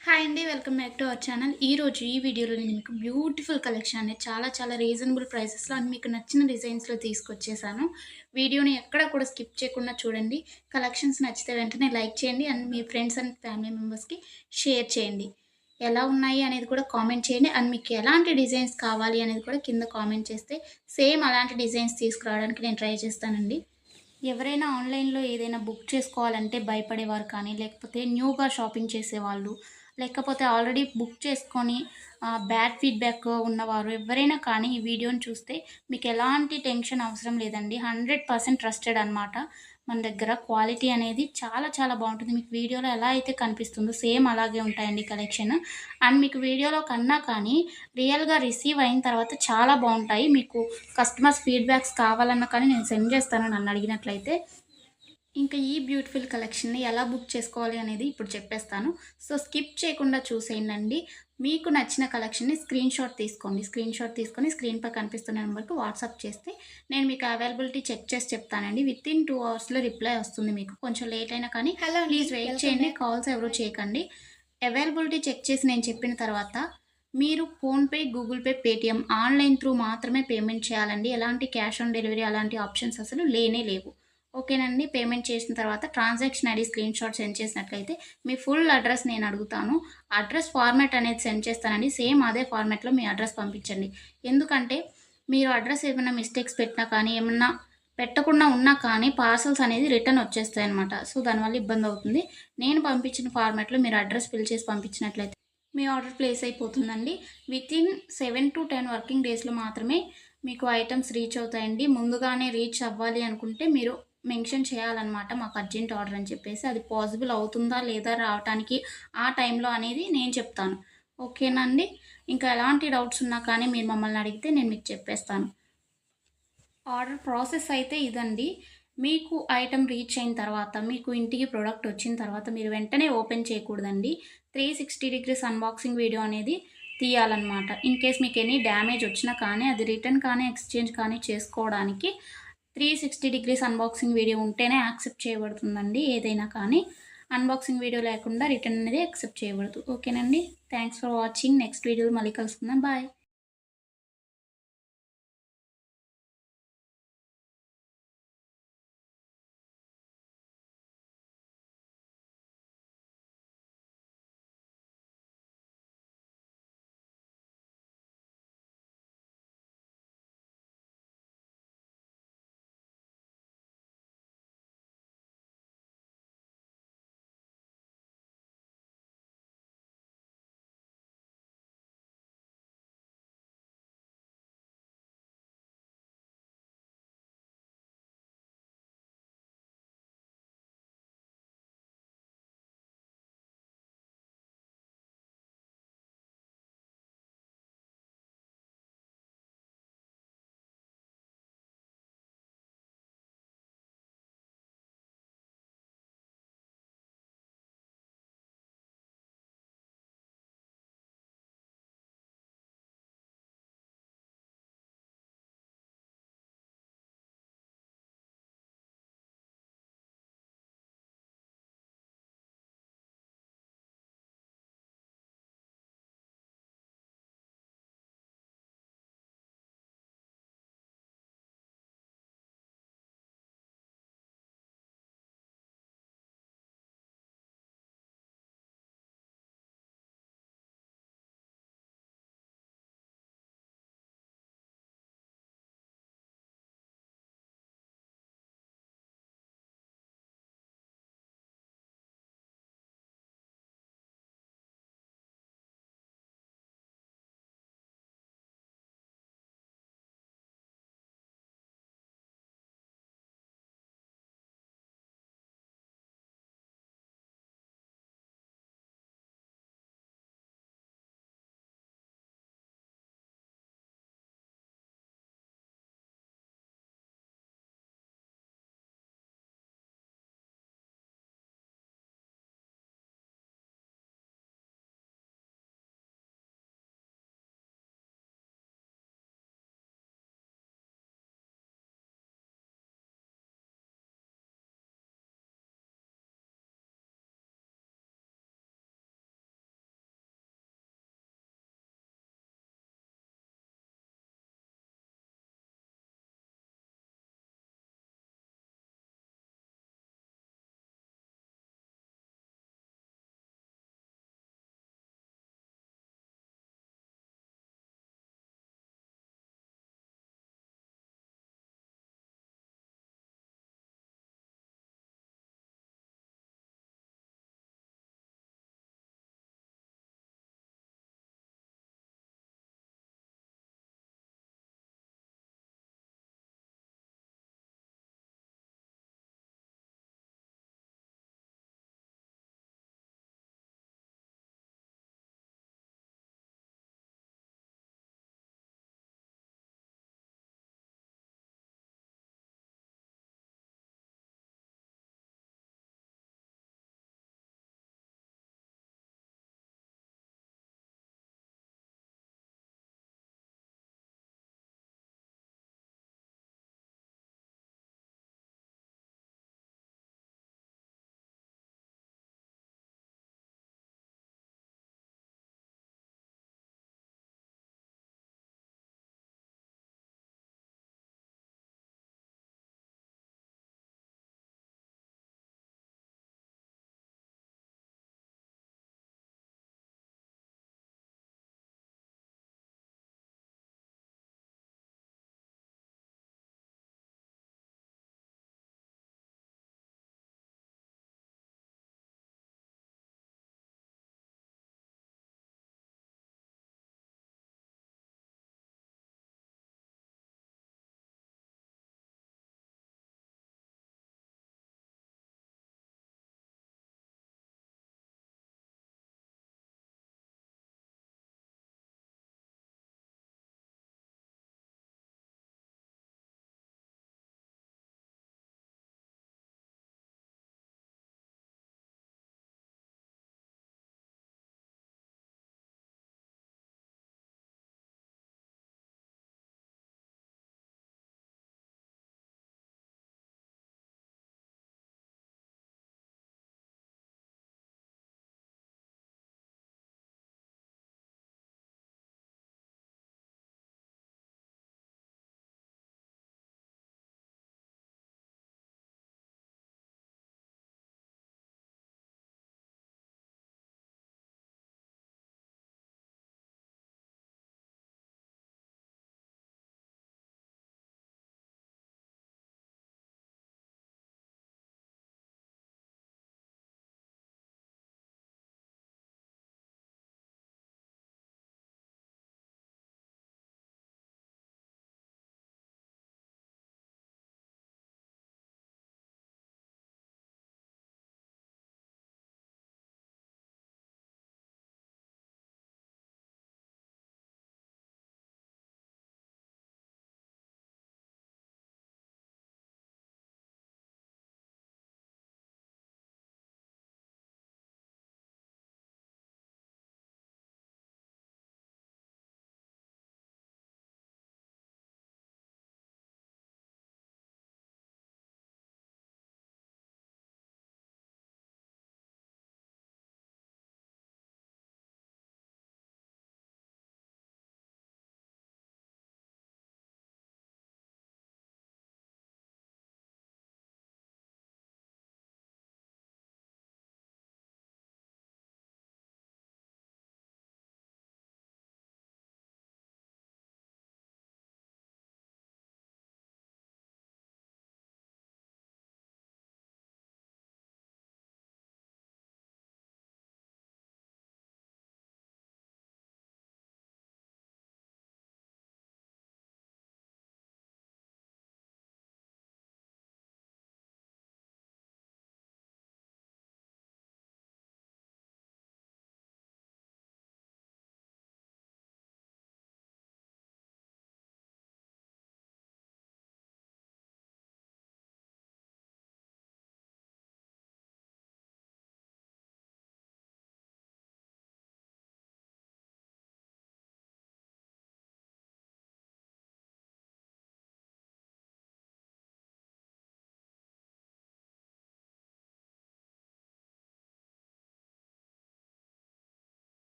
Hi అండి. Welcome back to our channel. ఈరోజు ఈ వీడియోలో నేను మీకు బ్యూటిఫుల్ కలెక్షన్ అనేది చాలా రీజనబుల్ ప్రైసెస్‌లో అండ్ మీకు నచ్చిన డిజైన్స్‌లో తీసుకొచ్చేసాను. వీడియోని ఎక్కడ కూడా స్కిప్ చేయకుండా చూడండి. కలెక్షన్స్ నచ్చితే వెంటనే లైక్ చేయండి and me friends and family మెంబర్స్‌కి షేర్ చేయండి. ఎలా ఉన్నాయి అనేది కూడా కామెంట్ చేయండి. అండ్ మీకు ఎలాంటి డిజైన్స్ కావాలి అనేది కూడా కింద కామెంట్ చేస్తే సేమ్ అలాంటి డిజైన్స్ తీసుకురావడానికి నేను ట్రై చేస్తానండి. ఎవరైనా ఆన్‌లైన్‌లో ఏదైనా బుక్ చేసుకోవాలంటే భయపడేవారు కానీ, లేకపోతే న్యూగా షాపింగ్ చేసేవాళ్ళు, లేకపోతే ఆల్రెడీ బుక్ చేసుకొని బ్యాడ్ ఫీడ్‌బ్యాక్ ఉన్నవారు ఎవ్వరైనా కానీ ఈ వీడియోని చూస్తే మీకు ఎలాంటి టెన్షన్ అవసరం లేదండి. 100% ట్రస్టెడ్ అనమాట. మన దగ్గర క్వాలిటీ అనేది చాలా బావుంటుంది. మీకు వీడియోలో ఎలా అయితే కనిపిస్తుందో సేమ్ అలాగే ఉంటాయండి కలెక్షన్. అండ్ మీకు వీడియోలో కన్నా కానీ రియల్‌గా రిసీవ్ అయిన తర్వాత చాలా బావుంటాయి. మీకు కస్టమర్స్ ఫీడ్‌బ్యాక్స్ కావాలన్నా కానీ నేను సెండ్ చేస్తాను నన్నడిగినట్లయితే. ఇంకా ఈ బ్యూటిఫుల్ కలెక్షన్‌ని ఎలా బుక్ చేసుకోవాలి అనేది ఇప్పుడు చెప్పేస్తాను. సో, స్కిప్ చేయకుండా చూసేయండండి. మీకు నచ్చిన కలెక్షన్‌ని స్క్రీన్‌షాట్ తీసుకోండి. స్క్రీన్‌షాట్ తీసుకొని స్క్రీన్‌పై కనిపిస్తున్న నంబర్‌కి వాట్సాప్ చేస్తే నేను మీకు అవైలబిలిటీ చెక్ చేసి చెప్తానండి. వితిన్ 2 అవర్స్‌లో రిప్లై వస్తుంది మీకు. కొంచెం లేట్ అయినా కానీ హలో అండి. ప్లీజ్ వెయిట్ వెల్కమ్ చేయండి. బ్యాక్. కాల్స్ ఎవరు చేయకండి. అవైలబిలిటీ చెక్ చేసి నేను చెప్పిన తర్వాత మీరు PhonePe, Google pay, Paytm online through మాత్రమే పేమెంట్ చేయాలండి. ఎలాంటి క్యాష్ ఆన్ డెలివరీ అలాంటి ఆప్షన్స్ అసలు లేనే లేవు. ఓకేనండి. పేమెంట్ చేసిన తర్వాత ట్రాన్సాక్షన్ ఐడీ స్క్రీన్‌షాట్ సెండ్ చేసినట్లయితే మీ ఫుల్ అడ్రెస్ నేను అడుగుతాను. అడ్రెస్ ఫార్మాట్ అనేది సెండ్ చేస్తానండి. సేమ్ అదే ఫార్మాట్‌లో మీ అడ్రెస్ పంపించండి. ఎందుకంటే మీరు అడ్రెస్ ఏమైనా మిస్టేక్స్ పెట్టినా కానీ, ఏమన్నా పెట్టకుండా ఉన్నా కానీ పార్సెల్స్ అనేది రిటర్న్ వచ్చేస్తాయన్నమాట. సో, దానివల్ల ఇబ్బందవుతుంది. నేను పంపించిన ఫార్మాట్‌లో మీరు అడ్రెస్ ఫిల్ చేసి పంపించినట్లయితే మీ ఆర్డర్ ప్లేస్ అయిపోతుందండి. వితిన్ 7-10 వర్కింగ్ డేస్‌లో మాత్రమే మీకు ఐటెమ్స్ రీచ్ అవుతాయండి. ముందుగానే రీచ్ అవ్వాలి అనుకుంటే మీరు మెన్షన్ చేయాలన్నమాట. మాకు అర్జెంట్ ఆర్డర్ అని చెప్పేసి. అది పాసిబుల్ అవుతుందా లేదా రావటానికి ఆ టైంలో అనేది నేను చెప్తాను. ఓకేనా అండి? ఇంకా ఎలాంటి డౌట్స్ ఉన్నా కానీ మీరు మమ్మల్ని అడిగితే నేను మీకు చెప్పేస్తాను. ఆర్డర్ ప్రాసెస్ అయితే ఇదండి. మీకు ఐటెమ్ రీచ్ అయిన తర్వాత, మీకు ఇంటికి ప్రొడక్ట్ వచ్చిన తర్వాత మీరు వెంటనే ఓపెన్ చేయకూడదండి. 360 డిగ్రీస్ అన్బాక్సింగ్ వీడియో అనేది తీయాలన్నమాట. ఇన్ కేస్ మీకు ఎనీ డ్యామేజ్ వచ్చినా కానీ, అది రిటర్న్ కానీ, ఎక్స్‌చేంజ్ కానీ చేసుకోవడానికి 360 డిగ్రీస్ అన్బాక్సింగ్ వీడియో ఉంటేనే యాక్సెప్ట్ చేయబడుతుందండి ఏదైనా కానీ. అన్బాక్సింగ్ వీడియో లేకుండా రిటర్న్ అనేది యాక్సెప్ట్ చేయబడదు. ఓకేనండి. Thanks for watching. నెక్స్ట్ వీడియోలో మళ్ళీ కలుసుకుందాం. బాయ్.